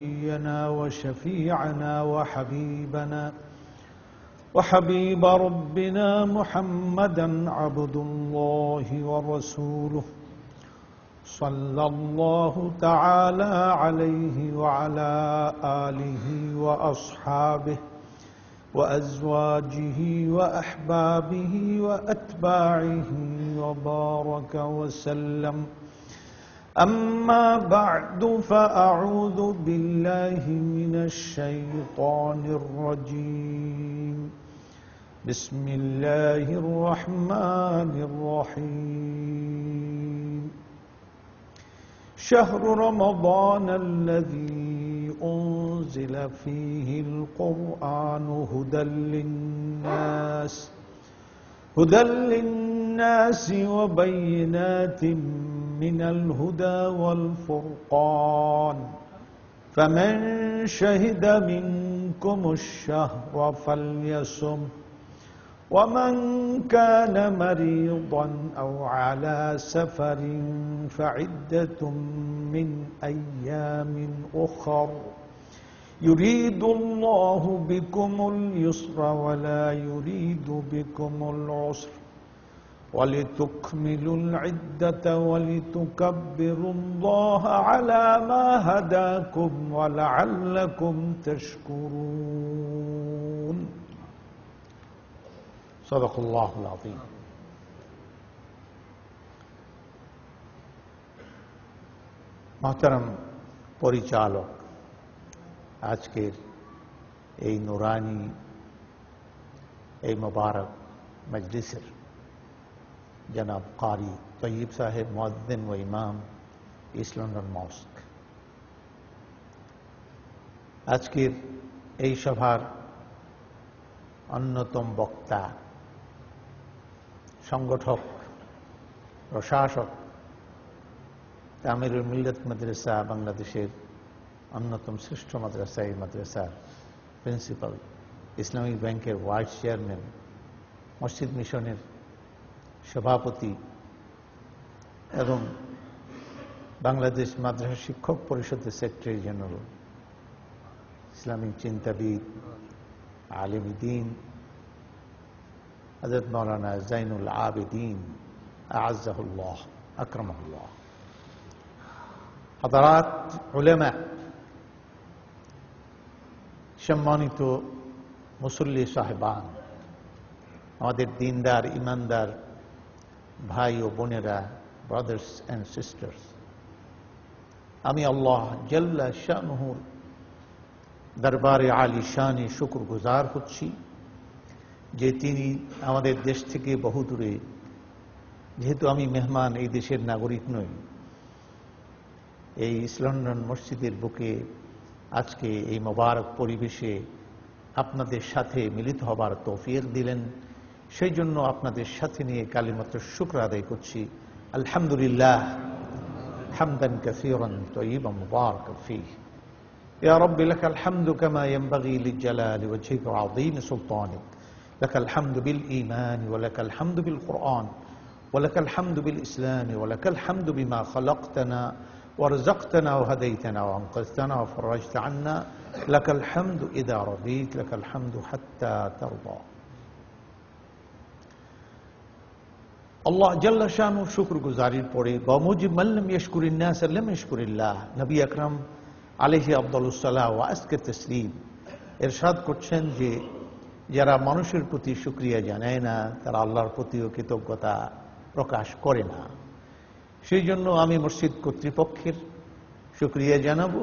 نبينا وشفيعنا وحبيب ربنا محمدا عبد الله ورسوله صلى الله تعالى عليه وعلى آله وأصحابه وأزواجه وأحبابه وأتباعه وبارك وسلم. أما بعد فأعوذ بالله من الشيطان الرجيم. بسم الله الرحمن الرحيم. شهر رمضان الذي أنزل فيه القرآن هدى للناس وبينات من الهدى والفرقان، فمن شهد منكم الشهر فليصم، ومن كان مريضا أو على سفر فعدة من أيام أخر، يريد الله بكم اليسر ولا يريد بكم العسر، ولتكملوا العدة ولتكبروا الله على ما هداكم ولعلكم تشكرون. صدق الله العظيم. محترم পরিচালক, আজকের এই নুরানি এই মোবারক মজলিসের জনাব কারি তৈয়ব সাহেব, মুয়াজ্জিন ও ইমাম, ইস্ট লন্ডন মস্ক, আজকের এই সভার অন্যতম বক্তা, সংগঠক, প্রশাসক, আমিরুল মিল্লাত মাদ্রাসা বাংলাদেশের অন্যতম শ্রেষ্ঠ মাদ্রাসা, এই মাদ্রাসার প্রিন্সিপাল, ইসলামিক ব্যাংকের ভাইস চেয়ারম্যান, মসজিদ মিশনের সভাপতি এবং বাংলাদেশ মাদ্রাসা শিক্ষক পরিষদের সেক্রেটারি জেনারেল, ইসলামিক চিন্তাবিদ, আলিম দ্বীন হযরত মাওলানা জাইনুল আবেদিন আ'আজ্জাহুল্লাহ আকরামাহুল্লাহ, হাদারাত উলামা, সম্মানিত মুসল্লি সাহেবান, আমাদের দিনদার ইমানদার ভাই ও বোনেরা, ব্রাদার্স অ্যান্ড সিস্টার্স, আমি আল্লাহ জাল্লা শানুহুর দরবারে আলী শানে শুকরগুজার হচ্ছি যে তিনি আমাদের দেশ থেকে বহু দূরে, যেহেতু আমি মেহমান, এই দেশের নাগরিক নই, এই ইস্ট লন্ডন মসজিদের বুকে আজকে এই মোবারক পরিবেশে আপনাদের সাথে মিলিত হবার তৌফিক দিলেন। সেই জন্য আপনাদের সাথে নিয়ে কালিমাত শুকর আদায় করছি। আলহামদুলিল্লাহ হামদান কাসীরান তাইয়িবান মুবারাকান ফীহি। ইয়া রাব্বি লাকাল হামদু কামা ইয়ানবাগী লিজালালি ওয়াজহিকা ওয়া আযীম সুলতানিক। লাকাল হামদু বিল ঈমান ওয়া লাকাল হামদু বিল কুরআন ওয়া লাকাল হামদু বিল ইসলাম ওয়া লাকাল হামদু বিমা খালাকতানা ওয়ারযাকতানা ওয়া হাদাইতানা ওয়া আনকাযতানা ওয়া ফারাজতা আন্না। লাকাল হামদু ইযা রাদীত, লাকাল হামদু হাত্তা তারদা। আল্লাহ জাল্লা শানু শুকরগুজারির পরে বামুজিব মাল্লাম ইয়াশকুরিন নাস লাম ইয়াশকুরিল্লাহ, নবী আকরাম আলাইহি আফদালুস সালাহ ওয়া আজকা তাসলিম ইরশাদ করছেন যে যারা মানুষের প্রতি শুকরিয়া জানায় না, তারা আল্লাহর প্রতিও কৃতজ্ঞতা প্রকাশ করে না। সেই জন্য আমি মসজিদ কর্তৃপক্ষের শুকরিয়া জানাবো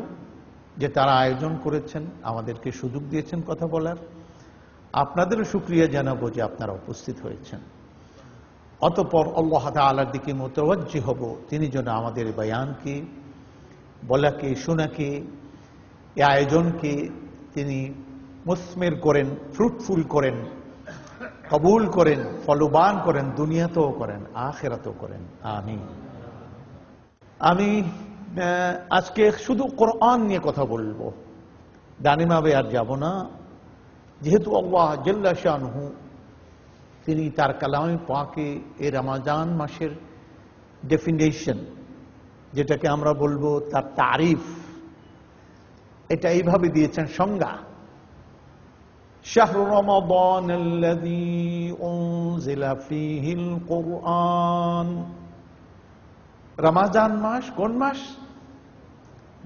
যে তারা আয়োজন করেছেন, আমাদেরকে সুযোগ দিয়েছেন কথা বলার। আপনাদেরও শুকরিয়া জানাবো যে আপনারা উপস্থিত হয়েছেন। অতঃপর আল্লাহ তাআলার দিকে মুতাওয়াজ্জি হব, তিনি যেন আমাদের বয়ানকে, বলাকে, শোনাকে, এই আয়োজনকে তিনি মুসমের করেন, ফ্রুটফুল করেন, কবুল করেন, ফলবান করেন, দুনিয়াতেও করেন, আখিরাতেও করেন, আমিন। আমি আজকে শুধু কোরআন নিয়ে কথা বলবো, দানিমাবে আর যাব না, যেহেতু আল্লাহ জাল্লা শানুহু তিনি তার কালামে পাকে এই রমজান মাসের ডেফিনেশন, যেটাকে আমরা বলবো তার তারিফ, এটা এইভাবে দিয়েছেন সংজ্ঞা, শাহরু রমাদানাল্লাযী উনজিলা ফীহিল কুরআন। রমাজান মাস কোন মাস?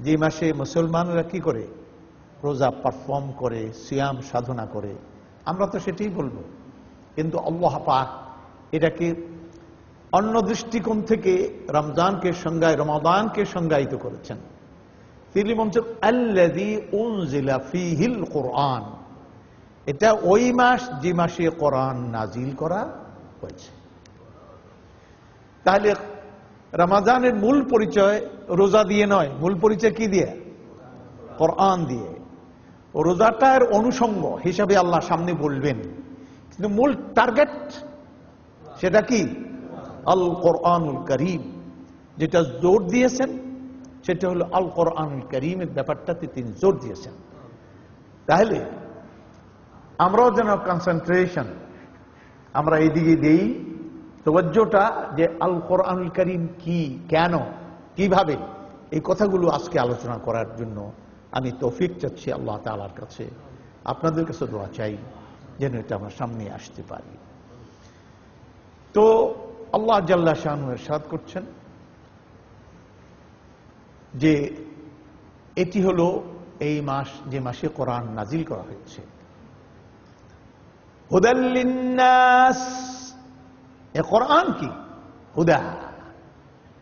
যে মাসে মুসলমানরা কি করে? রোজা পারফর্ম করে, সিয়াম সাধনা করে। আমরা তো সেটাই বলবো, কিন্তু আল্লাহ পাক এটাকে অন্য দৃষ্টিকোণ থেকে রমজানকে রমাদানকে সংজ্ঞায়িত করেছেন। তিনি বলছেন আল্লাযী উনজিলা ফীহিল কুরআন, এটা ওই মাস যে মাসে কোরআন নাজিল করা হয়েছে। তাহলে রমাজানের মূল পরিচয় রোজা দিয়ে নয়, মূল পরিচয় কি দিয়ে? কোরআন দিয়ে। রোজাটার অনুষঙ্গ হিসাবে আল্লাহ সামনে বলবেন, কিন্তু মূল টার্গেট সেটা কি? আল কোরআনুল কারীম। যেটা জোর দিয়েছেন সেটা হলো আল কোরআনুল কারীমের ব্যাপারটাতে তিনি জোর দিয়েছেন। তাহলে আমরাও যেন কনসেন্ট্রেশন আমরা এইদিকে দেই, তওয়াজ্জুটা যে আল কোরআনুল কারীম কি, কেন, কিভাবে, এই কথাগুলো আজকে আলোচনা করার জন্য আমি তৌফিক চাচ্ছি আল্লাহ তাআলার কাছে। আপনাদের কাছে দোয়া চাই যেন এটা আমার সামনে আসতে পারি। তো আল্লাহ জাল্লা শাআনুহু ইরশাদ করছেন যে এটি হলো এই মাস যে মাসে কোরআন নাজিল করা হয়েছে। হুদাল লিন্নাস, এ কোরআন কি? হুদা,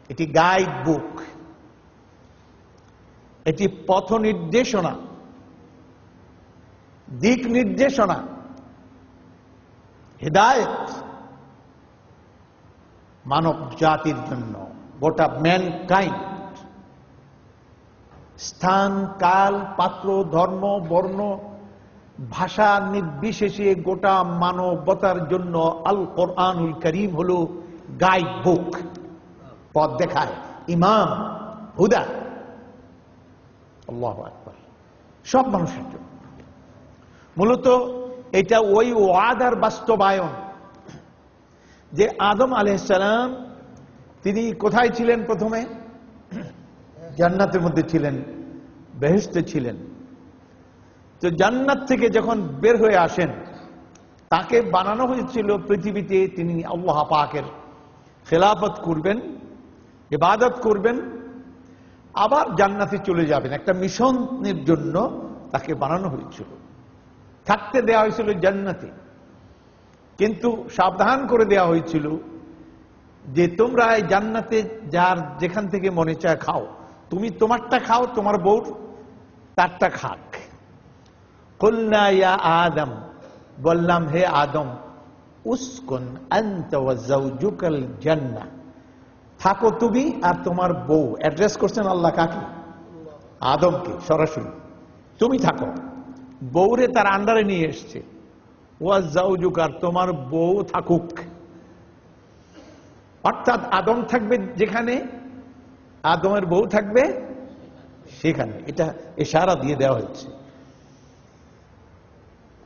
এটি গাইড বুক, এটি পথ নির্দেশনা, দিক নির্দেশনা, হিদায়াত মানব জাতির জন্য, গোটা ম্যানকাইন্ড। স্থান, কাল, পাত্র, ধর্ম, বর্ণ, ভাষা নির্বিশেষে গোটা মানবতার জন্য আল কোরআনুল কারীম হলো গাইড বুক, পথ দেখায়, ইমাম, হুদা। আল্লাহু আকবার। সব মানুষের জন্য। মূলত এটা ওই ওয়াদার বাস্তবায়ন যে আদম আলাইহিস সালাম তিনি কোথায় ছিলেন? প্রথমে জান্নাতের মধ্যে ছিলেন, বেহেশতে ছিলেন। তো জান্নাত থেকে যখন বের হয়ে আসেন, তাকে বানানো হয়েছিল পৃথিবীতে তিনি আল্লাহ পাকের খেলাফত করবেন, ইবাদত করবেন, আবার জান্নাতে চলে যাবেন। একটা মিশনের জন্য তাকে বানানো হয়েছিল, থাকতে দেওয়া হয়েছিল জান্নাতে। কিন্তু সাবধান করে দেওয়া হয়েছিল যে তোমরা এই জান্নাতে যার যেখান থেকে মনে চায় খাও, তুমি তোমারটা খাও, তোমার বউর তারটা খাক। কুলনা ইয়া আদম, বললাম হে আদম, উসকুন আনতা ওয়া যাওজুকাল জান্নাহ, থাকো তুমি আর তোমার বউ। অ্যাড্রেস করছেন আল্লাহ কাকে? আদমকে সরাসরি। তুমি থাকো, বউরে তার আন্ডারে নিয়ে এসছে। ওয়া যাওজুকার, তোমার বউ থাকুক। অর্থাৎ আদম থাকবে যেখানে, আদমের বউ থাকবে সেখানে। এটা ইশারা দিয়ে দেওয়া হয়েছে।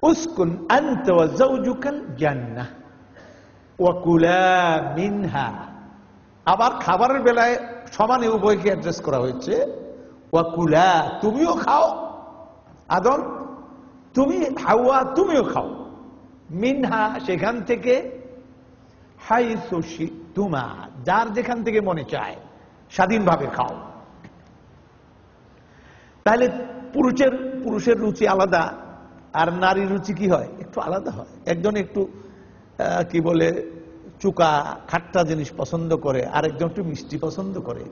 উসকুন আনতা ওয়া যাওজুকাল জান্নাহ ওয়া কুলা মিনহা। আবার খাবারের বেলায় সমানে উভয়কে অ্যাড্রেস করা হয়েছে। ওয়া কুলা, তুমিও খাও আদম, তুমি হাওয়া তুমিও খাও। মিনহা, সেখান থেকে, হাইসু শিতুমা, যার যেখান থেকে মনে চায় স্বাধীনভাবে খাও। তাহলে পুরুষের রুচি আলাদা, আর নারীর রুচি কি হয়? একটু আলাদা হয়। একজন একটু কি বলে চুকা খাট্টা জিনিস পছন্দ করে, আরেকজন একটু মিষ্টি পছন্দ করে।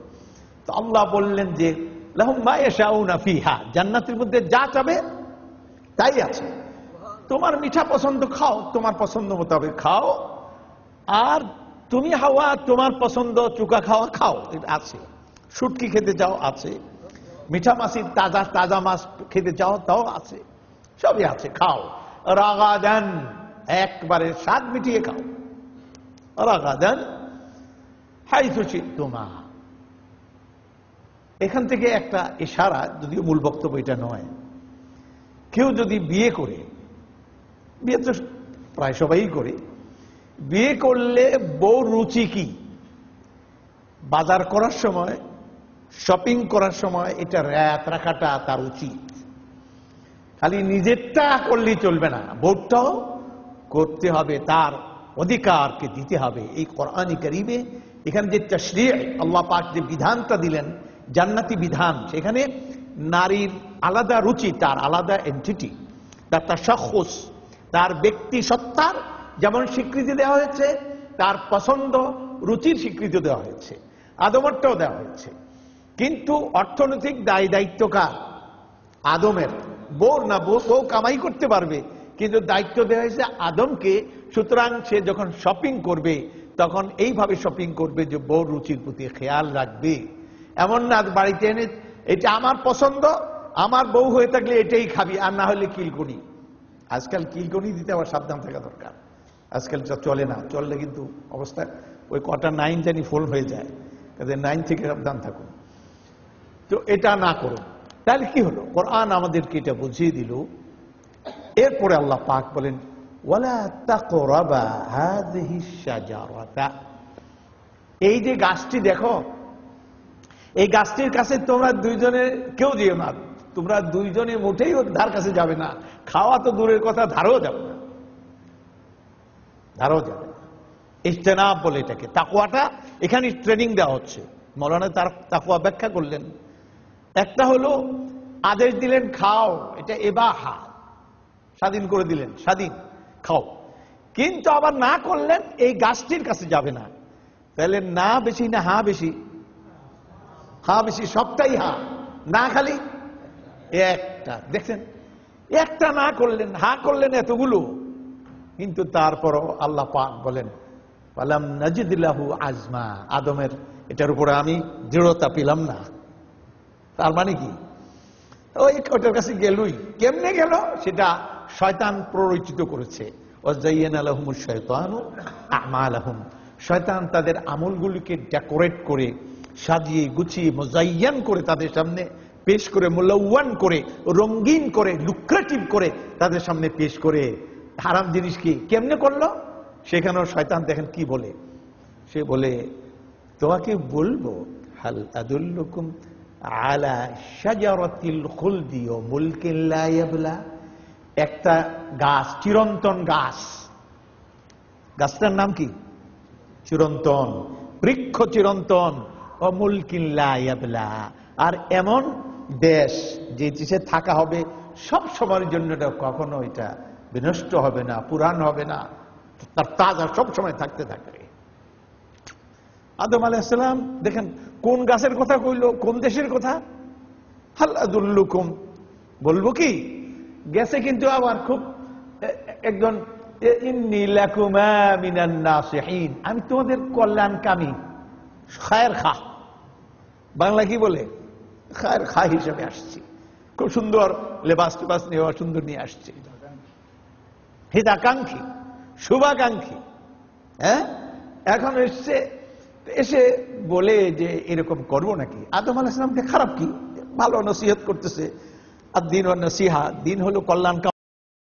তো আল্লাহ বললেন যে লাহুম মা ইয়াশাউনা ফিহা, জান্নাতের মধ্যে যা চাবে তাই আছে। তোমার মিঠা পছন্দ খাও, তোমার পছন্দ মোতাবেক খাও, আর তুমি হাওয়া তোমার পছন্দ চুকা খাওয়া খাও, এটা আছে। শুটকি খেতে চাও আছে, মিঠা মাছি তাজা তাজা মাছ খেতে চাও তাও আছে, সবই আছে, খাও। রাগাদান, একবারে স্বাদ মিটিয়ে খাও। রাগাদান হাইসু শিতুমা। এখান থেকে একটা ইশারা, যদিও মূল বক্তব্য এটা নয়। কেউ যদি বিয়ে করে, বিয়ে তো প্রায় সবাই করে, বিয়ে করলে বউ রুচি কি, বাজার করার সময়, শপিং করার সময় এটা রাত রাখাটা তার উচিত। খালি নিজেরটা করলেই চলবে না, বোর্ডটাও করতে হবে, তার অধিকারকে দিতে হবে। এই কোরআনে কারীমে এখানে যে তাশরীহ আল্লাহ পাক যে বিধানটা দিলেন, জান্নাতি বিধান, সেখানে নারীর আলাদা রুচি, তার আলাদা এন্টিটি, তার তাশাখুস, তার ব্যক্তি সত্তার যেমন স্বীকৃতি দেওয়া হয়েছে, তার পছন্দ রুচির স্বীকৃতি দেওয়া হয়েছে, আদমেরটাও দেওয়া হয়েছে। কিন্তু অর্থনৈতিক দায় দায়িত্ব কার? আদমের। বউর না, বউ কামাই করতে পারবে, কিন্তু দায়িত্ব দেওয়া হয়েছে আদমকে। সুতরাং সে যখন শপিং করবে তখন এইভাবে শপিং করবে যে বউর রুচির প্রতি খেয়াল রাখবে। এমন না বাড়িতে এনে এটা আমার পছন্দ, আমার বউ হয়ে থাকলে এটাই খাবি, আর না হলে কিলকনি। আজকাল কিলকনি দিতে আবার সাবধান থাকা দরকার, আজকাল চলে না, চললে কিন্তু অবস্থা ওই কটা 9 জানি ফোন হয়ে যায়, তাদের 9 থেকে সাবধান থাকুন। তো এটা না করুন। তাহলে কি হলো? কোরআন আমাদেরকে এটা বুঝিয়ে দিল। এরপরে আল্লাহ পাক বলেন, ওয়ালা তাকরাবা হাযিহিশ শাজারাতা, এই যে গাছটি দেখো, এই গাছটির কাছে তোমরা দুইজনে কেউ যেও না, তোমরা দুইজনে মোটেই ওর ধার কাছে যাবে না। খাওয়া তো দূরের কথা, ধারও যাবে না, ধারও যাবে না। ইজতিনাব বলে এটাকে। তাকওয়াটা এখানে ট্রেনিং দেওয়া হচ্ছে। মাওলানা তার তাকওয়া ব্যাখ্যা করলেন। একটা হলো আদেশ দিলেন খাও, এটা ইবাহা, স্বাধীন করে দিলেন, স্বাধীন খাও। কিন্তু আবার না করলেন এই গাছটির কাছে যাবে না। তাহলে না বেশি না হা বেশি? হা বেশি, সবটাই হা, না খালি একটা। দেখছেন, একটা না করলেন, হা করলেন এতগুলো। কিন্তু তারপরও আল্লাহ পাক বলেন, ফালাম নাজিদ লাহু আজমা, আদমের এটার উপরে আমি দৃঢ়তা পেলাম না। তার মানে কি? ওই ওটার কাছে গেলই, কেমনে গেল সেটা শয়তান প্ররোচিত করেছে। ওয়াযায়্যানা লাহুমুশ শাইতানু আমালাহুম, শয়তান তাদের আমলগুলিকে ডেকোরেট করে, সাজিয়ে গুছিয়ে, মুজায়্যান করে তাদের সামনে পেশ করে, মুলাওয়ান করে, রঙিন করে, লুক্রেটিভ করে তাদের সামনে পেশ করে হারাম জিনিস কি কেমনে করলো। সেখানেও শয়তান দেখেন কি বলে, সে বলে তোমাকে বলবো, হাল আদুল্লুকুম আলা শাজারাতিল খুলদি ওয়া মুলকিন লা ইয়াবলা, একটা গাছ, চিরন্তন গাছ, গাছটার নাম কি? চিরন্তন, বৃক্ষ চিরন্তন, ও মুলকিন লা ইয়াবলা, আর এমন দেশ যে দেশে থাকা হবে সব সময়ের জন্য, এটা কখনো এটা বিনষ্ট হবে না, পুরান হবে না, তার তাজা সব সময় থাকতে থাকবে। আদম আলাইহিস সালাম দেখেন কোন গাছের কথা কইল, কোন দেশের কথা। হাল আদুল্লুকুম, বলবো কি, গেছে কিন্তু আবার খুব একজন, ইন্নী লাকুমা মিনান নাসিহিন, আমি তোমাদের কল্যাণকামী, খায়ের খা, বাংলা কি বলে, খায়ের খা হিসেবে আসছি। খুব সুন্দর লেবাস টেবাস নেওয়া, সুন্দর নিয়ে আসছি, হিতাকাঙ্ক্ষী, শুভাকাঙ্ক্ষী। হ্যাঁ, এখন এসছে, এসে বলে যে এরকম করবো নাকি। আদম আলাইহিস সালামকে খারাপ কি, ভালো নসিহত করতেছে। আর দিন ও নসিহা, দিন হলো কল্যাণ